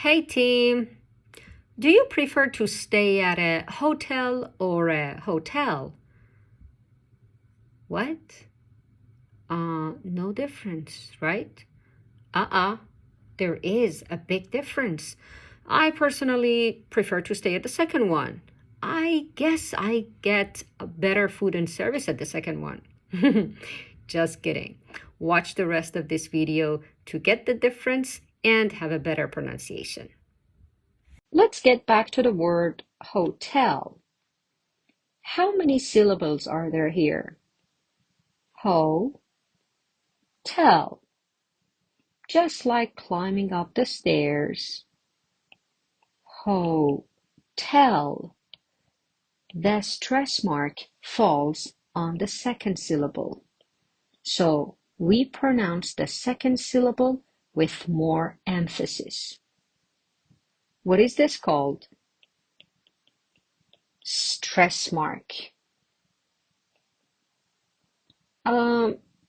Hey team, do you prefer to stay at a hotel or a hotel? What? No difference, right? Uh-uh, there is a big difference. I personally prefer to stay at the second one. I guess I get a better food and service at the second one. Just kidding. Watch the rest of this video to get the difference and have a better pronunciation. Let's get back to the word hotel. How many syllables are there here? Ho, tell. Just like climbing up the stairs. Ho, tell. The stress mark falls on the second syllable. So we pronounce the second syllable with more emphasis. What is this called? Stress mark.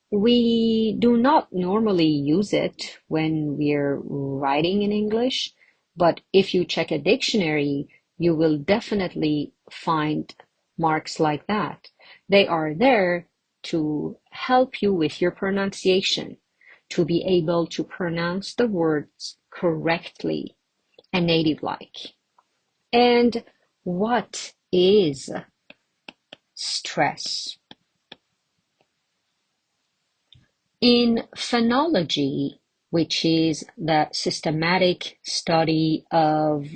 We do not normally use it when we're writing in English, but if you check a dictionary, you will definitely find marks like that. They are there to help you with your pronunciation, to be able to pronounce the words correctly and native-like. And what is stress? In phonology, which is the systematic study of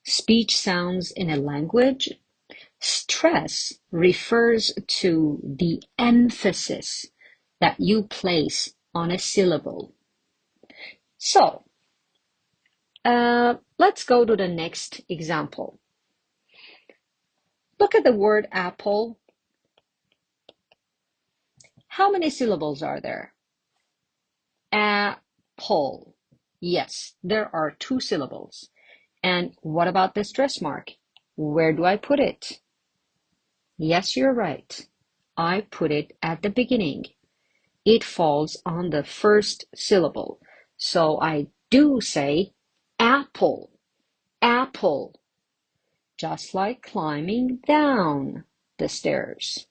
speech sounds in a language, stress refers to the emphasis that you place on a syllable. So, let's go to the next example. Look at the word apple. How many syllables are there? Apple. Yes, there are 2 syllables. And what about the stress mark? Where do I put it? Yes, you're right. I put it at the beginning. It falls on the first syllable. So I do say apple, apple, just like climbing down the stairs.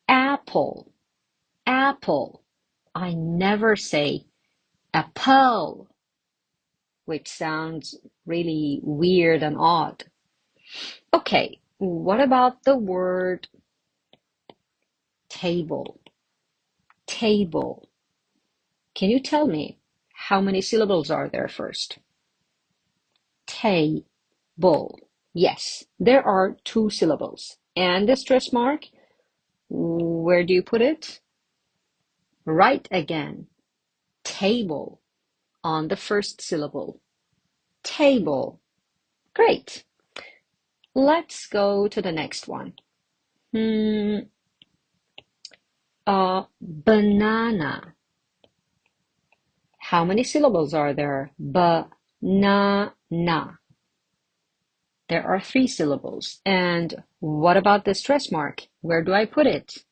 Apple, apple. I never say apple, which sounds really weird and odd. Okay, what about the word table? Table. Can you tell me how many syllables are there first? Table. Yes, there are 2 syllables. And the stress mark, where do you put it? Right again. Table on the first syllable. Table. Great. Let's go to the next one. Banana. How many syllables are there? Ba-na-na. There are 3 syllables. And what about the stress mark? Where do I put it?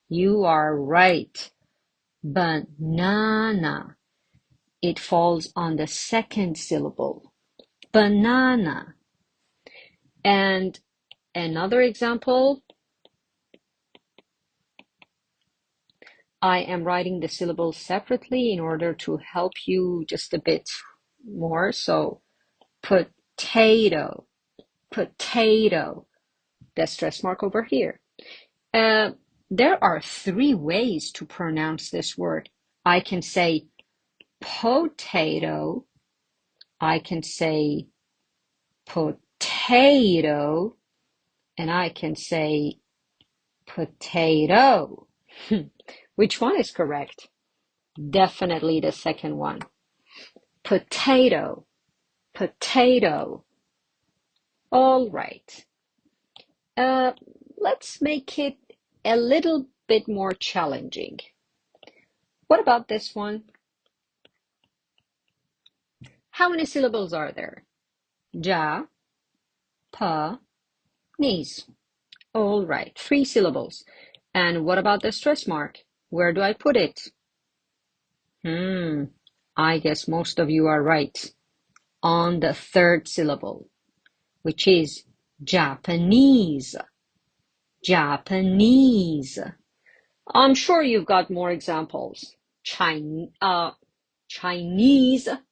You are right. Banana. It falls on the second syllable. Banana. And another example, I am writing the syllables separately in order to help you just a bit more. So potato, potato, the stress mark over here. There are 3 ways to pronounce this word. I can say potato, I can say potato, and I can say potato. Which one is correct? Definitely the second one. Potato, potato. All right. Let's make it a little bit more challenging. What about this one? How many syllables are there? Ja, pa, nis. All right, 3 syllables. And what about the stress mark? Where do I put it? I guess most of you are right. on the third syllable, which is Japanese. Japanese. I'm sure you've got more examples. Chinese,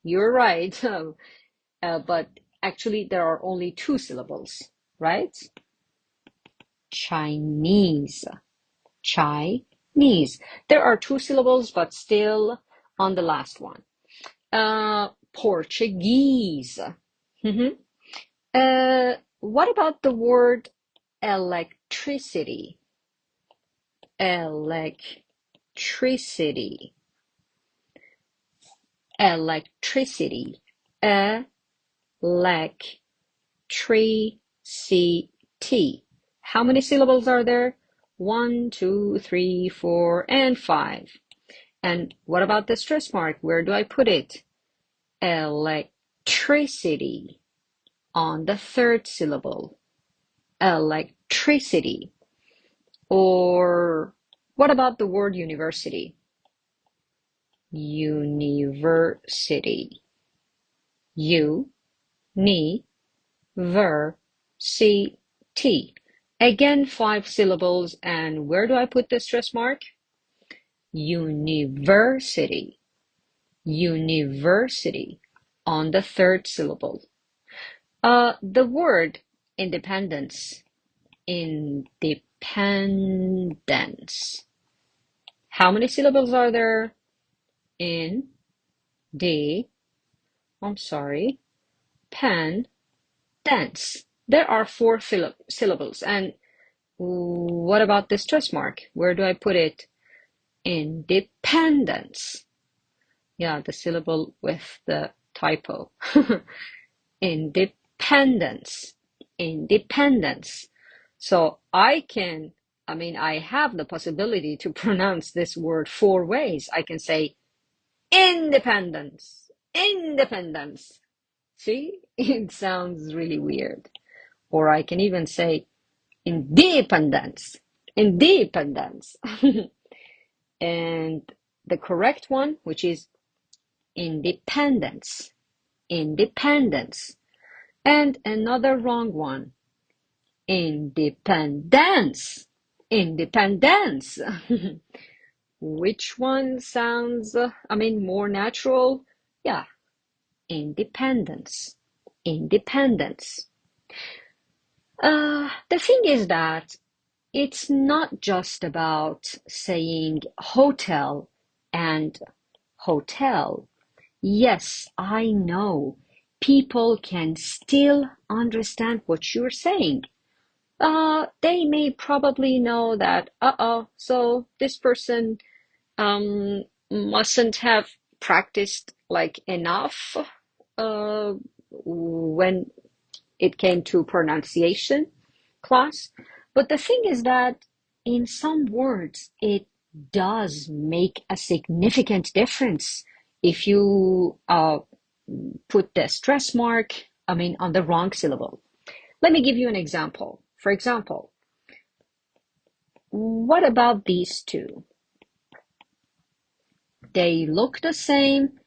you're right. But actually there are only two syllables, right? Chinese. Chinese. There are two syllables, but still on the last one. Portuguese. Mhm. What about the word electricity? Electricity. Electricity. Electricity. How many syllables are there? 1, 2, 3, 4, and 5. And what about the stress mark? Where do I put it? Electricity on the third syllable. Electricity. Or what about the word university? University. U, ni, ver, C, T. Again, 5 syllables. And where do I put the stress mark? University. University on the third syllable. The word independence. Independence. How many syllables are there? In, de, I'm sorry, pen, dance. There are 4 syllables. And what about the stress mark? Where do I put it? Independence. Yeah, the syllable with the typo. Independence. Independence. So I have the possibility to pronounce this word 4 ways. I can say independence, independence. See, it sounds really weird. Or I can even say independence, independence. And the correct one, which is independence, independence. And another wrong one, independence, independence. Which one sounds, more natural? Yeah, independence, independence. The thing is that it's not just about saying hotel and hotel. Yes, I know. People can still understand what you're saying. They may probably know that, so this person mustn't have practiced like enough when it came to pronunciation class. But the thing is that in some words, it does make a significant difference if you put the stress mark, on the wrong syllable. Let me give you an example. For example, what about these two? They look the same,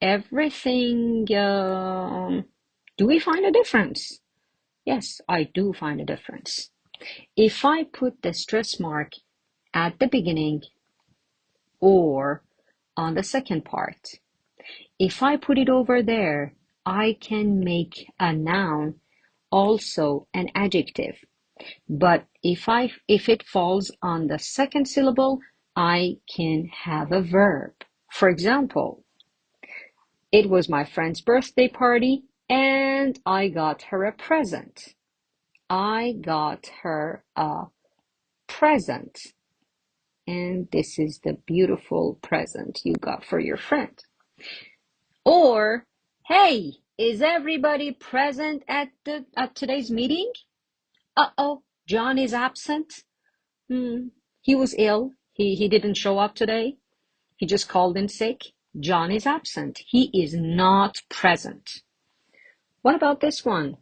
everything. Do we find a difference? Yes, I do find a difference. If I put the stress mark at the beginning or on the second part, if I put it over there, I can make a noun also an adjective. But if it falls on the second syllable, I can have a verb. For example, it was my friend's birthday party and I got her a present. I got her a present. And this is the beautiful present you got for your friend. Or, hey, is everybody present at today's meeting? Uh-oh, John is absent. He was ill. He didn't show up today. He just called in sick. John is absent. He is not present. What about this one?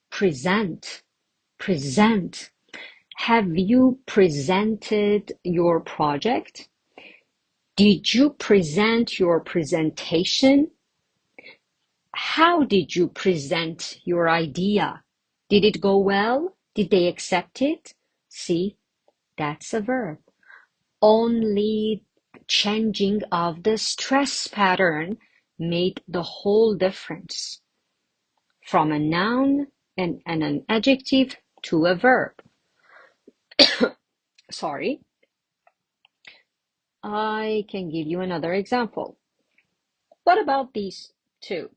Present. Present. Have you presented your project? Did you present your presentation? How did you present your idea? Did it go well? Did they accept it? See, that's a verb. Only changing of the stress pattern made the whole difference from a noun and an adjective to a verb. Sorry. I can give you another example. What about these two?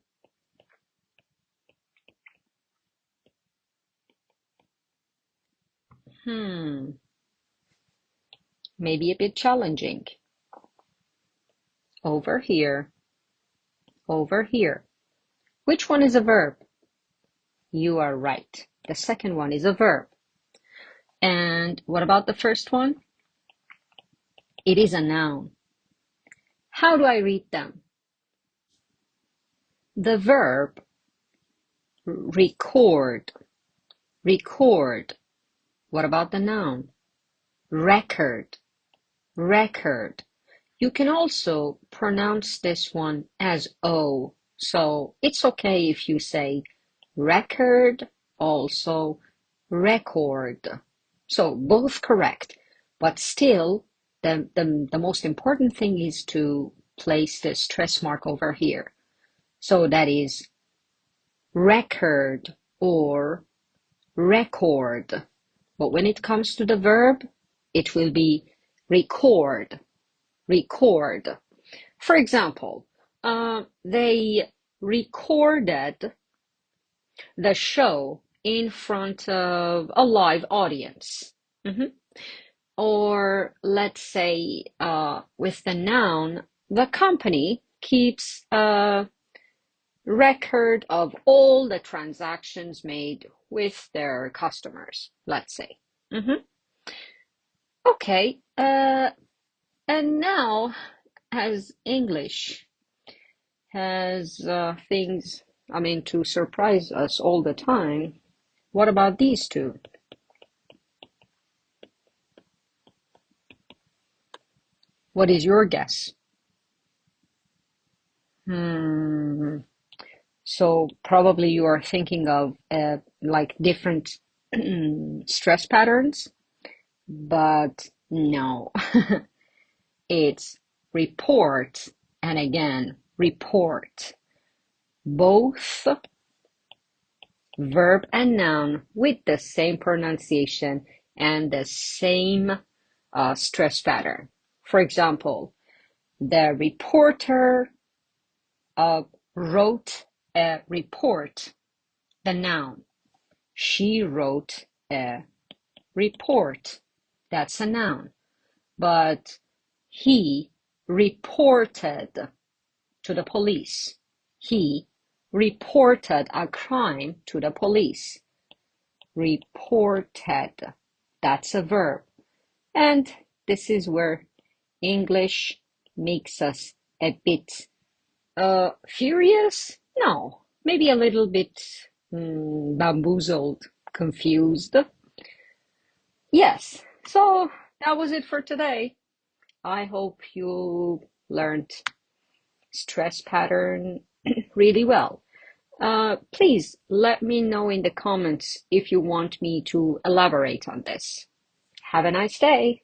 Maybe a bit challenging. Over here, over here. Which one is a verb? You are right. The second one is a verb. And what about the first one? It is a noun. How do I read them? The verb record, record. What about the noun? Record, record. You can also pronounce this one as O. So it's okay if you say record, also record. So both correct, but still the most important thing is to place the stress mark over here. So that is record or record. But when it comes to the verb, it will be record, record. For example, they recorded the show in front of a live audience. Or let's say with the noun, the company keeps a record of all the transactions made with their customers, let's say. Okay, and now as English has things, to surprise us all the time, what about these two? What is your guess? So probably you are thinking of like different stress patterns, but no. It's report and again, report. Both verb and noun with the same pronunciation and the same stress pattern. For example, the reporter wrote a report, the noun. She wrote a report, that's a noun. But he reported to the police. He reported a crime to the police. Reported, that's a verb. And this is where English makes us a bit furious? No, maybe a little bit bamboozled, confused. Yes, so that was it for today. I hope you learned stress pattern really well. Please let me know in the comments if you want me to elaborate on this. Have a nice day.